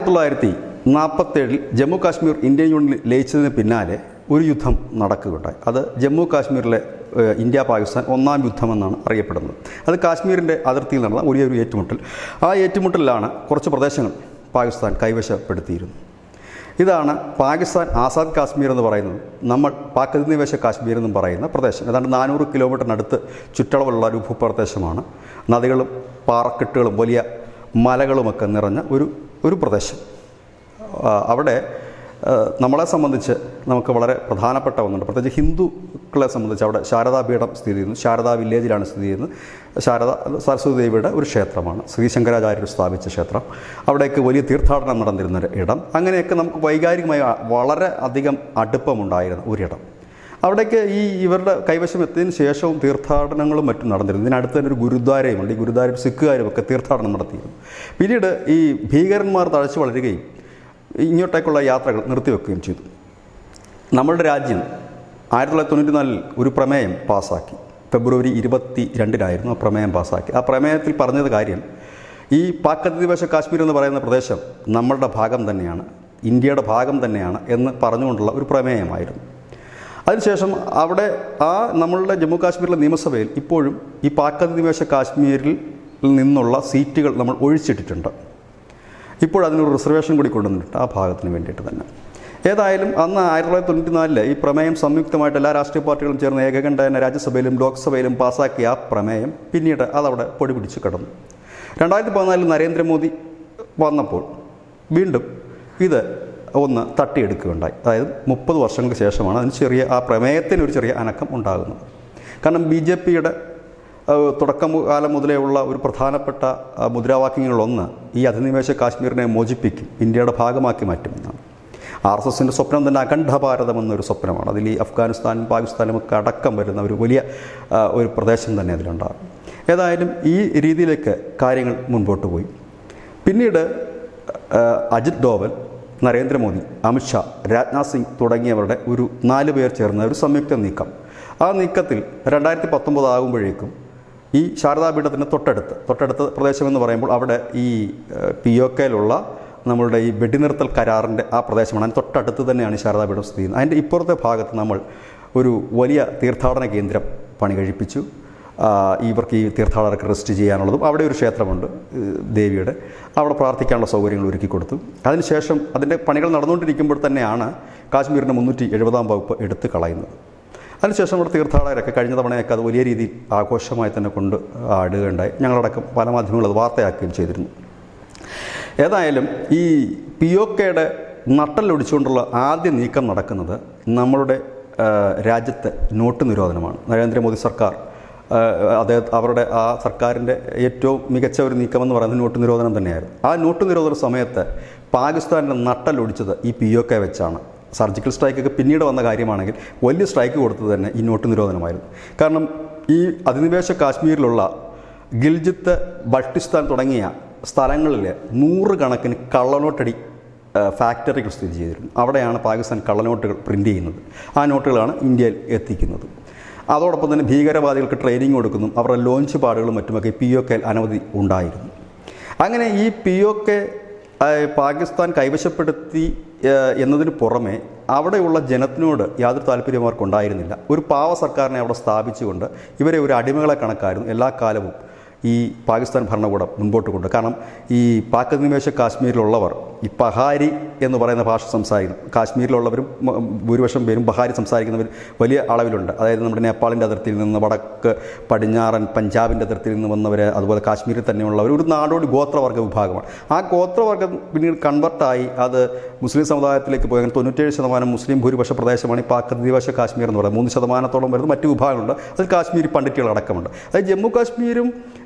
1947 Jammu Kashmir Indian യൂണിയനിൽ ലയിച്ചതിന് പിന്നാലെ ഒരു യുദ്ധം നടക്കുകയുണ്ടായി. അത് ജമ്മു കാശ്മീരിലെ ഇന്ത്യ പാകിസ്ഥാൻ ഒന്നാം യുദ്ധമെന്നാണ് അറിയപ്പെടുന്നത്. അത് കാശ്മീരിൻ്റെ അതിർത്തിയിൽ നടന്ന വലിയൊരു ഏറ്റുമുട്ടൽ. ആ ഏറ്റുമുട്ടലിലാണ് കുറച്ച് പ്രദേശങ്ങൾ പാകിസ്ഥാൻ കൈവശപ്പെടുത്തിയിരുന്നു. ഇതാണ് പാകിസ്ഥാൻ ആസാദ് കാശ്മീർ എന്ന് പറയുന്നത്. നമ്മൾ പാക് അധിനിവേശ കാശ്മീർ എന്നും പറയുന്ന പ്രദേശം ഏതാണ്ട് 400 കിലോമീറ്ററിനടുത്ത് ചുറ്റളവുള്ള ഒരു ഭൂപ്രദേശമാണ്. നദികളും പാറക്കെട്ടുകളും വലിയ മലകളുമൊക്കെ നിറഞ്ഞ ഒരു പ്രദേശം. അവിടെ നമ്മളെ സംബന്ധിച്ച് നമുക്ക് വളരെ പ്രധാനപ്പെട്ട ഒന്നുണ്ട്. പ്രത്യേകിച്ച് ഹിന്ദുക്കളെ സംബന്ധിച്ച് അവിടെ ശാരദാപീഠം സ്ഥിതി ചെയ്യുന്നു. ശാരദാ വില്ലേജിലാണ് സ്ഥിതി ചെയ്യുന്നത്. ശാരദ സരസ്വതി ദേവിയുടെ ഒരു ക്ഷേത്രമാണ്, ശ്രീശങ്കരാചാര്യർ സ്ഥാപിച്ച ക്ഷേത്രം. അവിടേക്ക് വലിയ തീർത്ഥാടനം നടന്നിരുന്ന ഇടം. അങ്ങനെയൊക്കെ നമുക്ക് വൈകാരികമായി വളരെ അധികം അടുപ്പമുണ്ടായിരുന്ന ഒരിടം. അവിടേക്ക് ഇവരുടെ കൈവശം എത്തിയതിന് ശേഷവും തീർത്ഥാടനങ്ങളും മറ്റും നടന്നിരുന്നു. ഇതിനടുത്ത് തന്നെ ഒരു ഗുരുദ്വാരയുമുണ്ട്. ഈ ഗുരുദ്വാരയിൽ സിഖുകാരുമൊക്കെ തീർത്ഥാടനം നടത്തിയിരുന്നു. പിന്നീട് ഈ ഭീകരന്മാർ തഴച്ചു വളരുകയും ഇങ്ങോട്ടേക്കുള്ള യാത്രകൾ നിർത്തിവെക്കുകയും ചെയ്തു. നമ്മളുടെ രാജ്യം 1994 ഒരു പ്രമേയം പാസ്സാക്കി. ഫെബ്രുവരി 22 ആ പ്രമേയം പാസ്സാക്കി. ആ പ്രമേയത്തിൽ പറഞ്ഞത് കാര്യം ഈ പാക് അധിനിവേശ കാശ്മീർ എന്ന് പറയുന്ന പ്രദേശം നമ്മളുടെ ഭാഗം തന്നെയാണ്, ഇന്ത്യയുടെ ഭാഗം തന്നെയാണ് എന്ന് പറഞ്ഞുകൊണ്ടുള്ള ഒരു പ്രമേയമായിരുന്നു. അതിനുശേഷം അവിടെ നമ്മളുടെ ജമ്മു കാശ്മീരിലെ നിയമസഭയിൽ ഇപ്പോഴും ഈ പാക് അധിനിവേശ കാശ്മീരിൽ നിന്നുള്ള സീറ്റുകൾ നമ്മൾ ഒഴിച്ചിട്ടിട്ടുണ്ട്. ഇപ്പോൾ അതിനൊരു റിസർവേഷൻ കൂടി കൊണ്ടുവന്നിട്ടുണ്ട് ആ ഭാഗത്തിന് വേണ്ടിയിട്ട് തന്നെ. ഏതായാലും അന്ന് 1994 ഈ പ്രമേയം സംയുക്തമായിട്ട് എല്ലാ രാഷ്ട്രീയ പാർട്ടികളും ചേർന്ന് ഏകകണ്ഠേന രാജ്യസഭയിലും ലോക്സഭയിലും പാസ്സാക്കിയ ആ പ്രമേയം പിന്നീട് അതവിടെ പൊടി പിടിച്ച് കിടന്നു. 2014 നരേന്ദ്രമോദി വന്നപ്പോൾ വീണ്ടും ഇത് ഒന്ന് തട്ടിയെടുക്കുകയുണ്ടായി. അതായത് 30 വർഷങ്ങൾക്ക് ശേഷമാണ് അതിന് ആ പ്രമേയത്തിനൊരു ചെറിയ അനക്കം ഉണ്ടാകുന്നത്. കാരണം BJPയുടെ തുടക്കം കാലം മുതലേ ഉള്ള ഒരു പ്രധാനപ്പെട്ട മുദ്രാവാക്യങ്ങളൊന്ന് ഈ അധിനിവേശ കാശ്മീരിനെ മോചിപ്പിക്കും, ഇന്ത്യയുടെ ഭാഗമാക്കി മാറ്റുമെന്നാണ്. RSSൻ്റെ സ്വപ്നം തന്നെ അഖണ്ഡ ഭാരതം എന്നൊരു സ്വപ്നമാണ്. അതിൽ ഈ അഫ്ഗാനിസ്ഥാനും പാകിസ്ഥാനും ഒക്കെ അടക്കം വരുന്ന ഒരു വലിയ ഒരു പ്രദേശം തന്നെ അതിലുണ്ടാകും. ഏതായാലും ഈ രീതിയിലേക്ക് കാര്യങ്ങൾ മുൻപോട്ട് പോയി. പിന്നീട് അജിത് ഡോവൽ, നരേന്ദ്രമോദി, അമിത്ഷാ, രാജ്നാഥ് സിംഗ് തുടങ്ങിയവരുടെ ഒരു 4 പേർ ചേർന്ന ഒരു സംയുക്ത നീക്കം. ആ നീക്കത്തിൽ 2019 ആകുമ്പോഴേക്കും ഈ ശാരദാപീഠത്തിന് തൊട്ടടുത്ത പ്രദേശമെന്ന് പറയുമ്പോൾ അവിടെ ഈ POKയിലുള്ള നമ്മളുടെ ഈ വെടിനിർത്തൽ കരാറിൻ്റെ ആ പ്രദേശമാണ്. അതിന് തൊട്ടടുത്ത് തന്നെയാണ് ഈ ശാരദാപീഠം സ്ഥിതി ചെയ്യുന്നത്. അതിൻ്റെ ഇപ്പുറത്തെ ഭാഗത്ത് നമ്മൾ ഒരു വലിയ തീർത്ഥാടന കേന്ദ്രം പണി കഴിപ്പിച്ചു. ഇവർക്ക് ഈ തീർത്ഥാടകർക്ക് റെസ്റ്റ് ചെയ്യാനുള്ളതും അവിടെ ഒരു ക്ഷേത്രമുണ്ട് ദേവിയുടെ, അവിടെ പ്രാർത്ഥിക്കാനുള്ള സൗകര്യങ്ങൾ ഒരുക്കി കൊടുത്തു. അതിനുശേഷം അതിൻ്റെ പണികൾ നടന്നുകൊണ്ടിരിക്കുമ്പോൾ തന്നെയാണ് കാശ്മീരിൻ്റെ 370-ാം വകുപ്പ് എടുത്ത് കളയുന്നത്. അതിനുശേഷം നമ്മുടെ തീർത്ഥാടകരൊക്കെ കഴിഞ്ഞ തവണയൊക്കെ അത് വലിയ രീതിയിൽ ആഘോഷമായി തന്നെ കൊണ്ട് ആടുകയുണ്ടായി. ഞങ്ങളടക്കം പല മാധ്യമങ്ങളും അത് വാർത്തയാക്കുകയും ചെയ്തിരുന്നു. ഏതായാലും ഈ POKയുടെ നട്ടലൊടിച്ചുകൊണ്ടുള്ള ആദ്യ നീക്കം നടക്കുന്നത് നമ്മളുടെ രാജ്യത്തെ നോട്ട് നിരോധനമാണ്. നരേന്ദ്രമോദി സർക്കാർ അവരുടെ ആ സർക്കാരിൻ്റെ ഏറ്റവും മികച്ച ഒരു നീക്കമെന്ന് പറയുന്നത് നോട്ട് നിരോധനം തന്നെയായിരുന്നു. ആ നോട്ട് നിരോധന സമയത്ത് പാകിസ്ഥാൻ്റെ നട്ടലൊടിച്ചത് ഈ POK വെച്ചാണ്. സർജിക്കൽ സ്ട്രൈക്കൊക്കെ പിന്നീട് വന്ന കാര്യമാണെങ്കിൽ വലിയ സ്ട്രൈക്ക് കൊടുത്തത് തന്നെ ഈ നോട്ട് നിരോധനമായിരുന്നു. കാരണം ഈ അധിനിവേശ കാശ്മീരിലുള്ള ഗിൽജിത്ത്, ബൾട്ടിസ്ഥാൻ തുടങ്ങിയ സ്ഥലങ്ങളിൽ 100 കണക്കിന് കള്ളനോട്ടടി ഫാക്ടറികൾ സ്ഥിതി ചെയ്തിരുന്നു. അവിടെയാണ് പാകിസ്ഥാൻ കള്ളനോട്ടുകൾ പ്രിൻ്റ് ചെയ്യുന്നത്. ആ നോട്ടുകളാണ് ഇന്ത്യയിൽ എത്തിക്കുന്നത്. അതോടൊപ്പം തന്നെ ഭീകരവാദികൾക്ക് ട്രെയിനിങ് കൊടുക്കുന്നതും അവരുടെ ലോഞ്ച് പാടുകളും മറ്റുമൊക്കെ POKയിൽ അനവധി ഉണ്ടായിരുന്നു. അങ്ങനെ ഈ POK പാകിസ്ഥാൻ കൈവശപ്പെടുത്തി എന്നതിന് പുറമെ അവിടെയുള്ള ജനത്തിനോട് യാതൊരു താല്പര്യം അവർക്കുണ്ടായിരുന്നില്ല. ഒരു പാവ സർക്കാരിനെ അവിടെ സ്ഥാപിച്ചുകൊണ്ട് ഇവരെ ഒരു അടിമകളെ കണക്കായിരുന്നു എല്ലാ കാലവും ഈ പാകിസ്ഥാൻ ഭരണകൂടം മുൻപോട്ട് കൊണ്ട്. കാരണം ഈ പാക് അധിനിവേശ കാശ്മീരിലുള്ളവർ ഈ പഹാരി എന്ന് പറയുന്ന ഭാഷ സംസാരിക്കുന്നു. കാശ്മീരിലുള്ളവരും ഭൂരിപക്ഷം പേരും ബഹാരി സംസാരിക്കുന്നവർ വലിയ അളവിലുണ്ട്. അതായത് നമ്മുടെ നേപ്പാളിൻ്റെ അതിർത്തിയിൽ നിന്ന്, വടക്ക് പടിഞ്ഞാറൻ പഞ്ചാബിൻ്റെ അതിർത്തിയിൽ നിന്ന് വന്നവർ, അതുപോലെ കാശ്മീരിൽ തന്നെയുള്ളവർ ഒരു നാടോടി ഗോത്രവർഗ്ഗ വിഭാഗമാണ്. ആ ഗോത്രവർഗ്ഗം പിന്നീട് കൺവെർട്ടായി അത് മുസ്ലിം സമുദായത്തിലേക്ക് പോയി. 97% മുസ്ലിം ഭൂരിപക്ഷ പ്രദേശമാണ് ഈ പാക് അധിനിവേശ കാശ്മീർ എന്ന് പറയുന്നത്. 3% വരുന്ന മറ്റു വിഭാഗങ്ങളുണ്ട്. അതിൽ കാശ്മീരി പണ്ഡിറ്റുകളടക്കമുണ്ട്. അതായത് ജമ്മു കാശ്മീരും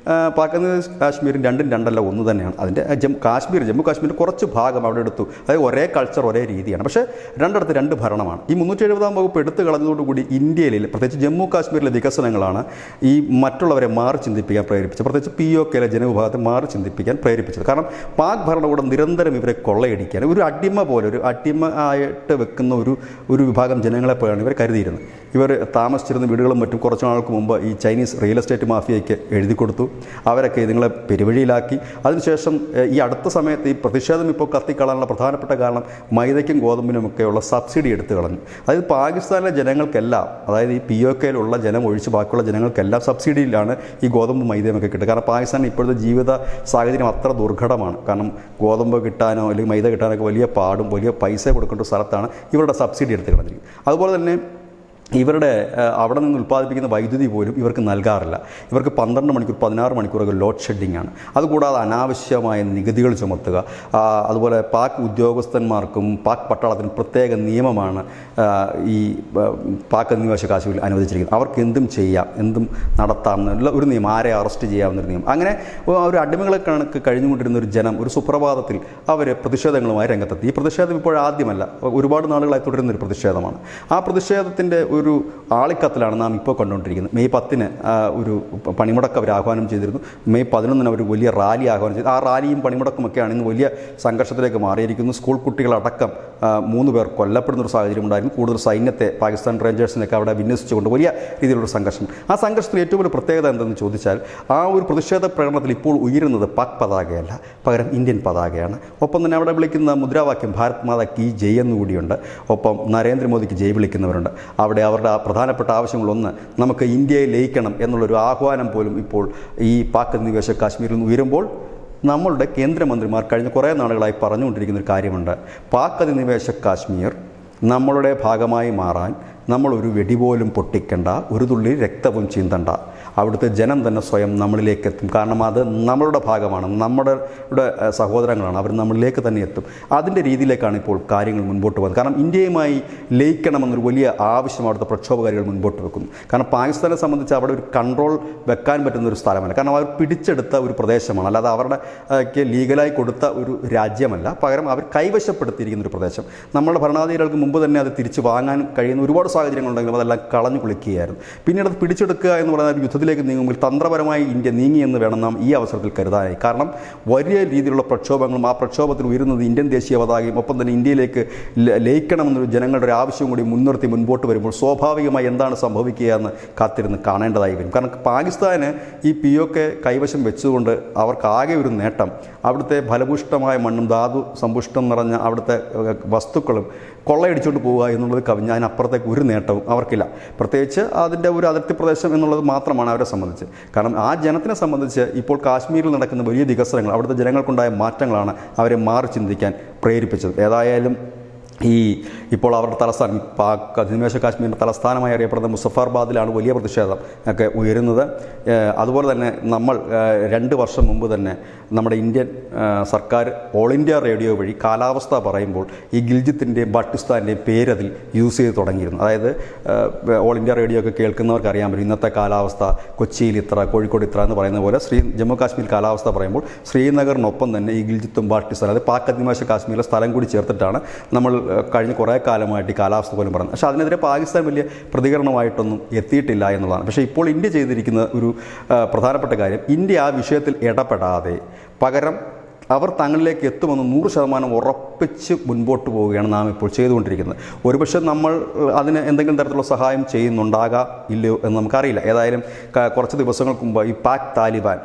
പാക് അധിനിവേശ കാശ്മീരും രണ്ടും രണ്ടല്ല ഒന്ന് തന്നെയാണ്. അതിൻ്റെ ജമ്മു കാശ്മീരിൻ്റെ കുറച്ച് ഭാഗം അവിടെ എടുത്തു. അതായത് ഒരേ കൾച്ചർ, ഒരേ രീതിയാണ്. പക്ഷേ രണ്ടിടത്ത് 2 ഭരണമാണ്. ഈ 370-ാം വകുപ്പ് എടുത്തു കളഞ്ഞതോടുകൂടി ഇന്ത്യയിൽ പ്രത്യേകിച്ച് ജമ്മു കാശ്മീരിലെ വികസനങ്ങളാണ് ഈ മറ്റുള്ളവരെ മാറി ചിന്തിപ്പിക്കാൻ പ്രേരിപ്പിച്ചത്. പ്രത്യേകിച്ച് POKയിലെ ജനവിഭാഗത്തെ മാറി ചിന്തിപ്പിക്കാൻ പ്രേരിപ്പിച്ചത്. കാരണം പാക് ഭരണകൂടം നിരന്തരം ഇവരെ കൊള്ളയടിക്കാൻ ഒരു അടിമ പോലെ, ഒരു അടിമ ആയിട്ട് വെക്കുന്ന ഒരു വിഭാഗം ജനങ്ങളെ പോലെയാണ് ഇവർ കരുതിയിരുന്നത്. ഇവർ താമസിച്ചിരുന്ന വീടുകളും മറ്റും കുറച്ച് നാൾക്ക് മുമ്പ് ഈ ചൈനീസ് റിയൽ എസ്റ്റേറ്റ് മാഫിയയ്ക്ക് എഴുതി കൊടുത്തു. അവരൊക്കെ ഇതുങ്ങളെ പെരുവഴിയിലാക്കി. അതിനുശേഷം ഈ അടുത്ത സമയത്ത് ഈ പ്രതിഷേധം ഇപ്പോൾ കത്തിക്കളാനുള്ള പ്രധാനപ്പെട്ട കാരണം മൈദയ്ക്കും ഗോതമ്പിനുമൊക്കെയുള്ള സബ്സിഡി എടുത്തു കളഞ്ഞു. അതായത് പാകിസ്ഥാനിലെ ജനങ്ങൾക്കെല്ലാം, അതായത് ഈ POKയിലുള്ള ജനം ഒഴിച്ച് ബാക്കിയുള്ള ജനങ്ങൾക്കെല്ലാം സബ്സിഡിയിലാണ് ഈ ഗോതമ്പ് മൈദയുമൊക്കെ കിട്ടുക. കാരണം പാകിസ്ഥാനിൽ ഇപ്പോഴത്തെ ജീവിത സാഹചര്യം അത്ര ദുർഘടമാണ്. കാരണം ഗോതമ്പ് കിട്ടാനോ അല്ലെങ്കിൽ മൈദ കിട്ടാനൊക്കെ വലിയ പാടും വലിയ പൈസ കൊടുക്കേണ്ട ഒരു സ്ഥലത്താണ് ഇവരുടെ സബ്സിഡി എടുത്ത് കളഞ്ഞിരിക്കുന്നത്. അതുപോലെ തന്നെ ഇവരുടെ അവിടെ നിന്ന് ഉൽപ്പാദിപ്പിക്കുന്ന വൈദ്യുതി പോലും ഇവർക്ക് നൽകാറില്ല. ഇവർക്ക് 12 മണിക്കൂർ 16 മണിക്കൂറൊക്കെ ലോഡ് ഷെഡിംഗ് ആണ്. അതുകൂടാതെ അനാവശ്യമായ നികുതികൾ ചുമത്തുക. അതുപോലെ പാക് ഉദ്യോഗസ്ഥന്മാർക്കും പാക് പട്ടാളത്തിനും പ്രത്യേക നിയമമാണ് ഈ പാക് അധിനിവേശ കാശ്മീരിൽ അനുവദിച്ചിരിക്കുന്നത്. അവർക്ക് എന്തും ചെയ്യാം, എന്തും നടത്താമെന്നുള്ള ഒരു നിയമം, ആരെ അറസ്റ്റ് ചെയ്യാവുന്നൊരു നിയമം. അങ്ങനെ ഒരു അടിമകളെ കണക്ക് കഴിഞ്ഞുകൊണ്ടിരുന്ന ഒരു ജനം ഒരു സുപ്രഭാതത്തിൽ അവർ പ്രതിഷേധങ്ങളുമായി രംഗത്തെത്തി. ഈ പ്രതിഷേധം ഇപ്പോഴാദ്യമല്ല, ഒരുപാട് നാളുകളായി തുടരുന്നൊരു പ്രതിഷേധമാണ്. ആ പ്രതിഷേധത്തിൻ്റെ ഒരു ആളിക്കത്തിലാണ് നാം ഇപ്പോൾ കണ്ടുകൊണ്ടിരിക്കുന്നത്. മെയ് 10 ഒരു പണിമുടക്ക് അവർ ആഹ്വാനം ചെയ്തിരുന്നു. മെയ് 11 അവർ വലിയ റാലി ആഹ്വാനം ചെയ്തു. ആ റാലിയും പണിമുടക്കുമൊക്കെയാണ് ഇന്ന് വലിയ സംഘർഷത്തിലേക്ക് മാറിയിരിക്കുന്നു. സ്കൂൾ കുട്ടികളടക്കം 3 പേർ കൊല്ലപ്പെടുന്നൊരു സാഹചര്യം ഉണ്ടായിരുന്നു. കൂടുതൽ സൈന്യത്തെ, പാകിസ്ഥാൻ റേഞ്ചേഴ്സിനൊക്കെ അവിടെ വിന്യസിച്ചുകൊണ്ട് വലിയ രീതിയിലുള്ള സംഘർഷം. ആ സംഘർഷത്തിൽ ഏറ്റവും വലിയ പ്രത്യേകത എന്തെന്ന് ചോദിച്ചാൽ, ആ ഒരു പ്രതിഷേധ പ്രകടനത്തിൽ ഇപ്പോൾ ഉയരുന്നത് പാക് പതാകയല്ല, പകരം ഇന്ത്യൻ പതാകയാണ്. ഒപ്പം തന്നെ അവിടെ വിളിക്കുന്ന മുദ്രാവാക്യം ഭാരത് മാതാ കി ജയ് എന്നുകൂടിയുണ്ട്. ഒപ്പം നരേന്ദ്രമോദിക്ക് ജയ് വിളിക്കുന്നവരുണ്ട്. അവിടെ അവരുടെ പ്രധാനപ്പെട്ട ആവശ്യങ്ങളൊന്ന് നമുക്ക് ഇന്ത്യയെ ലയിക്കണം എന്നുള്ളൊരു ആഹ്വാനം പോലും ഇപ്പോൾ ഈ പാക് അധിനിവേശ കാശ്മീരിൽ നിന്ന് ഉയരുമ്പോൾ നമ്മളുടെ കേന്ദ്രമന്ത്രിമാർ കഴിഞ്ഞ കുറേ നാളുകളായി പറഞ്ഞുകൊണ്ടിരിക്കുന്നൊരു കാര്യമുണ്ട്. പാക് അധിനിവേശ കാശ്മീർ നമ്മളുടെ ഭാഗമായി മാറാൻ നമ്മളൊരു വെടി പോലും പൊട്ടിക്കണ്ട, ഒരു തുള്ളി രക്തവും ചിന്തണ്ട. അവിടുത്തെ ജനം തന്നെ സ്വയം നമ്മളിലേക്ക് എത്തും. കാരണം അത് നമ്മളുടെ ഭാഗമാണ്, നമ്മുടെ സഹോദരങ്ങളാണ്, അവർ നമ്മളിലേക്ക് തന്നെ എത്തും. അതിൻ്റെ രീതിയിലേക്കാണ് ഇപ്പോൾ കാര്യങ്ങൾ മുൻപോട്ട് പോകുന്നത്. കാരണം ഇന്ത്യയുമായി ലയിക്കണമെന്നൊരു വലിയ ആവശ്യം അവിടുത്തെ പ്രക്ഷോഭകാരികൾ മുൻപോട്ട് വെക്കുന്നു. കാരണം പാകിസ്ഥാനെ സംബന്ധിച്ച് അവിടെ ഒരു കൺട്രോൾ വെക്കാൻ പറ്റുന്ന ഒരു സ്ഥലമല്ല. കാരണം അവർ പിടിച്ചെടുത്ത ഒരു പ്രദേശമാണ്, അല്ലാതെ അവരുടെ ലീഗലായി കൊടുത്ത ഒരു രാജ്യമല്ല. പകരം അവർ കൈവശപ്പെടുത്തിയിരിക്കുന്ന ഒരു പ്രദേശം. നമ്മുടെ ഭരണാധികാരികൾക്ക് മുമ്പ് തന്നെ അത് തിരിച്ചു വാങ്ങാൻ കഴിയുന്ന ഒരുപാട് സാഹചര്യങ്ങളുണ്ടെങ്കിലും അതെല്ലാം കളഞ്ഞു കുളിക്കുകയായിരുന്നു. പിന്നീട് അത് പിടിച്ചെടുക്കുക എന്ന് പറയുന്ന യുദ്ധത്തിലേക്ക് നീങ്ങുമ്പോൾ തന്ത്രപരമായി ഇന്ത്യ നീങ്ങിയെന്ന് വേണം നാം ഈ അവസരത്തിൽ കരുതാനായി. കാരണം വലിയ രീതിയിലുള്ള പ്രക്ഷോഭങ്ങളും ആ പ്രക്ഷോഭത്തിൽ ഉയരുന്നത് ഇന്ത്യൻ ദേശീയ പതാകയും ഒപ്പം തന്നെ ഇന്ത്യയിലേക്ക് ലയിക്കണമെന്നൊരു ജനങ്ങളുടെ ഒരു ആവശ്യവും കൂടി മുൻനിർത്തി മുൻപോട്ട് വരുമ്പോൾ സ്വാഭാവികമായി എന്താണ് സംഭവിക്കുക എന്ന് കാത്തിരുന്ന് കാണേണ്ടതായി വരും. കാരണം പാകിസ്ഥാന് ഈ POK കൈവശം വെച്ചുകൊണ്ട് അവർക്കാകെ ഒരു നേട്ടം അവിടുത്തെ ഫലഭൂഷ്ടമായ മണ്ണും ധാതു സമ്പുഷ്ടം നിറഞ്ഞ അവിടുത്തെ വസ്തുക്കളും കൊള്ളയടിച്ചുകൊണ്ട് പോവുക എന്നുള്ളത് കവിഞ്ഞ് അതിനപ്പുറത്തേക്ക് ഒരു നേട്ടവും അവർക്കില്ല. പ്രത്യേകിച്ച് അതിൻ്റെ ഒരു അതിർത്തി പ്രദേശം എന്നുള്ളത് മാത്രമാണ് അവരെ സംബന്ധിച്ച്. കാരണം ആ ജനത്തിനെ സംബന്ധിച്ച് ഇപ്പോൾ കാശ്മീരിൽ നടക്കുന്ന വലിയ വികസനങ്ങൾ, അവിടുത്തെ ജനങ്ങൾക്കുണ്ടായ മാറ്റങ്ങളാണ് അവരെ മാറി ചിന്തിക്കാൻ പ്രേരിപ്പിച്ചത്. ഏതായാലും ഇപ്പോൾ അവരുടെ തലസ്ഥാനം പാക് അധിനിവേശ കാശ്മീരിൻ്റെ തലസ്ഥാനമായി അറിയപ്പെടുന്ന മുസഫർബാദിലാണ് വലിയ പ്രതിഷേധം ഒക്കെ ഉയരുന്നത്. അതുപോലെ തന്നെ നമ്മൾ 2 വർഷം മുമ്പ് തന്നെ നമ്മുടെ ഇന്ത്യൻ സർക്കാർ ഓൾ ഇന്ത്യ റേഡിയോ വഴി കാലാവസ്ഥ പറയുമ്പോൾ ഈ ഗിൽജിത്തിൻ്റെയും ബാൾട്ടിസ്ഥാൻ്റെയും പേരതിൽ യൂസ് ചെയ്ത് തുടങ്ങിയിരുന്നു. അതായത് ഓൾ ഇന്ത്യ റേഡിയോ ഒക്കെ കേൾക്കുന്നവർക്ക് അറിയാൻ പറ്റും ഇന്നത്തെ കാലാവസ്ഥ കൊച്ചിയിൽ ഇത്ര, കോഴിക്കോട് ഇത്ര എന്ന് പറയുന്ന പോലെ ജമ്മു കാശ്മീർ കാലാവസ്ഥ പറയുമ്പോൾ ശ്രീനഗറിനൊപ്പം തന്നെ ഈ ഗിൽജിത്തും ബാൾട്ടിസ്ഥാൻ, അതായത് പാക് അധിനിവേശ കാശ്മീരിലെ സ്ഥലം കൂടി ചേർത്തിട്ടാണ് നമ്മൾ കഴിഞ്ഞ കുറേ കാലമായിട്ട് ഈ കാലാവസ്ഥ പോലും പറഞ്ഞു. പക്ഷേ അതിനെതിരെ പാകിസ്ഥാൻ വലിയ പ്രതികരണമായിട്ടൊന്നും എത്തിയിട്ടില്ല എന്നുള്ളതാണ്. പക്ഷേ ഇപ്പോൾ ഇന്ത്യ ചെയ്തിരിക്കുന്ന ഒരു പ്രധാനപ്പെട്ട കാര്യം, ഇന്ത്യ ആ വിഷയത്തിൽ ഇടപെടാതെ പകരം അവർ തങ്ങളിലേക്ക് എത്തുമെന്ന് 100% ഉറപ്പിച്ച് മുൻപോട്ട് പോവുകയാണ് നാം ഇപ്പോൾ ചെയ്തുകൊണ്ടിരിക്കുന്നത്. ഒരുപക്ഷെ നമ്മൾ അതിന് എന്തെങ്കിലും തരത്തിലുള്ള സഹായം ചെയ്യുന്നുണ്ടാകാം ഇല്ലയോ എന്ന് നമുക്കറിയില്ല. ഏതായാലും കുറച്ച് ദിവസങ്ങൾക്ക് മുമ്പ് ഈ പാക് താലിബാൻ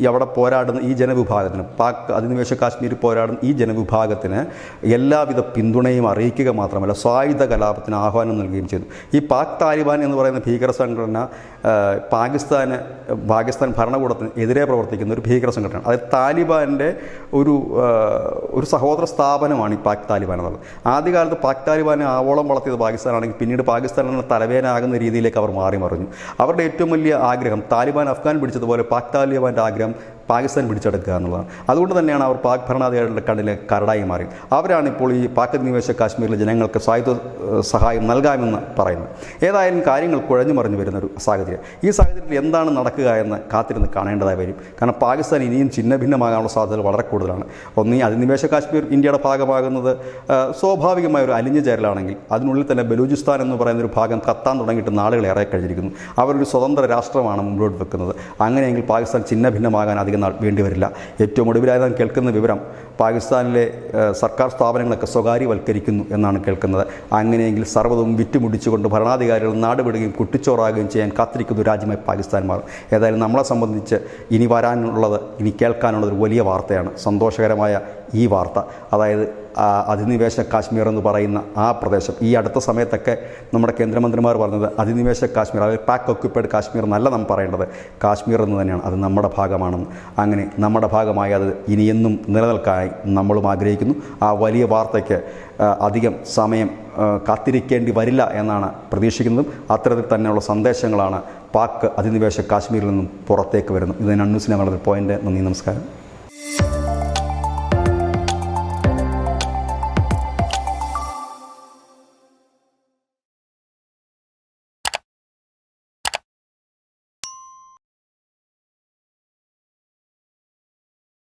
അവിടെ പോരാടുന്ന ഈ ജനവിഭാഗത്തിന്, പാക് അധിനിവേശ കാശ്മീരിൽ പോരാടുന്ന ഈ ജനവിഭാഗത്തിന് എല്ലാവിധ പിന്തുണയും അറിയിക്കുക മാത്രമല്ല സായുധ കലാപത്തിന് ആഹ്വാനം നൽകുകയും ചെയ്തു. ഈ പാക് താലിബാൻ എന്ന് പറയുന്ന ഭീകര സംഘടന പാകിസ്ഥാൻ ഭരണകൂടത്തിന് എതിരെ പ്രവർത്തിക്കുന്ന ഒരു ഭീകര സംഘടനയാണ്. അതായത് താലിബാൻ്റെ ഒരു സഹോദര സ്ഥാപനമാണ് ഈ പാക് താലിബാൻ എന്നുള്ളത്. ആദ്യകാലത്ത് പാക് താലിബാനെ ആവോളം വളർത്തിയത് പാകിസ്ഥാനാണെങ്കിൽ പിന്നീട് പാകിസ്ഥാനിൽ തലവേദനയാകുന്ന രീതിയിലേക്ക് അവർ മാറി മറിഞ്ഞു. അവരുടെ ഏറ്റവും വലിയ ആഗ്രഹം താലിബാൻ അഫ്ഗാൻ പിടിച്ചതുപോലെ പാക് താലിബാൻ്റെ ആഗ്രഹം പാകിസ്ഥാൻ പിടിച്ചെടുക്കുക എന്നുള്ളതാണ്. അതുകൊണ്ട് തന്നെയാണ് അവർ പാക് ഭരണാധികാരികളുടെ കണ്ണിലെ കരടായി മാറി. അവരാണിപ്പോൾ ഈ പാക് അധിനിവേശ കാശ്മീരിലെ ജനങ്ങൾക്ക് സായുധ സഹായം നൽകാമെന്ന് പറയുന്നത്. ഏതായാലും കാര്യങ്ങൾ കുഴഞ്ഞു മറിഞ്ഞു വരുന്നൊരു സാഹചര്യം. ഈ സാഹചര്യത്തിൽ എന്താണ് നടക്കുക എന്ന് കാത്തിരുന്ന് കാണേണ്ടതായി വരും. കാരണം പാകിസ്ഥാൻ ഇനിയും ഛിന്ന ഭിന്നമാകാനുള്ള സാധ്യതകൾ വളരെ കൂടുതലാണ്. ഒന്ന്, ഈ അധിനിവേശ കാശ്മീർ ഇന്ത്യയുടെ ഭാഗമാകുന്നത് സ്വാഭാവികമായ ഒരു അലിഞ്ഞു ചേരലാണെങ്കിൽ അതിനുള്ളിൽ തന്നെ ബലൂചിസ്ഥാൻ എന്ന് പറയുന്നൊരു ഭാഗം കത്താൻ തുടങ്ങിയിട്ട് നാളുകളേറെ കഴിഞ്ഞിരിക്കുന്നു. അവരൊരു സ്വതന്ത്ര രാഷ്ട്രമാണ് മുമ്പോട്ട് വെക്കുന്നത്. അങ്ങനെയെങ്കിൽ പാകിസ്ഥാൻ ഛിന്ന ഭിന്നമാകാൻ അധികം അധികം നാൾ വേണ്ടിവരില്ല. ഏറ്റവും ഒടുവിലായി നാം കേൾക്കുന്ന വിവരം പാകിസ്ഥാനിലെ സർക്കാർ സ്ഥാപനങ്ങളൊക്കെ സ്വകാര്യവൽക്കരിക്കുന്നു എന്നാണ് കേൾക്കുന്നത്. അങ്ങനെയെങ്കിൽ സർവ്വതും വിറ്റുമുടിച്ചുകൊണ്ട് ഭരണാധികാരികൾ നാട് വിടുകയും കുട്ടിച്ചോറാകുകയും ചെയ്യാൻ കാത്തിരിക്കുന്ന ഒരു രാജ്യമായി പാകിസ്ഥാൻ മാറും. ഏതായാലും നമ്മളെ സംബന്ധിച്ച് ഇനി വരാനുള്ളത്, ഇനി കേൾക്കാനുള്ളത് ഒരു വലിയ വാർത്തയാണ്. സന്തോഷകരമായ ഈ വാർത്ത, അതായത് അധിനിവേശ കാശ്മീർ എന്ന് പറയുന്ന ആ പ്രദേശം, ഈ അടുത്ത സമയത്തൊക്കെ നമ്മുടെ കേന്ദ്രമന്ത്രിമാർ പറഞ്ഞത് അധിനിവേശ കാശ്മീർ, അതായത് പാക് ഒക്യുപ്പൈഡ് കാശ്മീർ എന്നല്ല നാം പറയേണ്ടത്, കാശ്മീർ എന്ന് തന്നെയാണ്. അത് നമ്മുടെ ഭാഗമാണെന്ന്. അങ്ങനെ നമ്മുടെ ഭാഗമായി അത് ഇനിയെന്നും നിലനിൽക്കാനായി നമ്മളും ആഗ്രഹിക്കുന്നു. ആ വലിയ വാർത്തയ്ക്ക് അധികം സമയം കാത്തിരിക്കേണ്ടി വരില്ല എന്നാണ് പ്രതീക്ഷിക്കുന്നതും. അത്തരത്തിൽ തന്നെയുള്ള സന്ദേശങ്ങളാണ് പാക് അധിനിവേശ കാശ്മീരിൽ നിന്നും പുറത്തേക്ക് വരുന്നത്. ഇത് ന്യൂസിലെ വളരെ പോയിൻ്റ്. നന്ദി, നമസ്കാരം.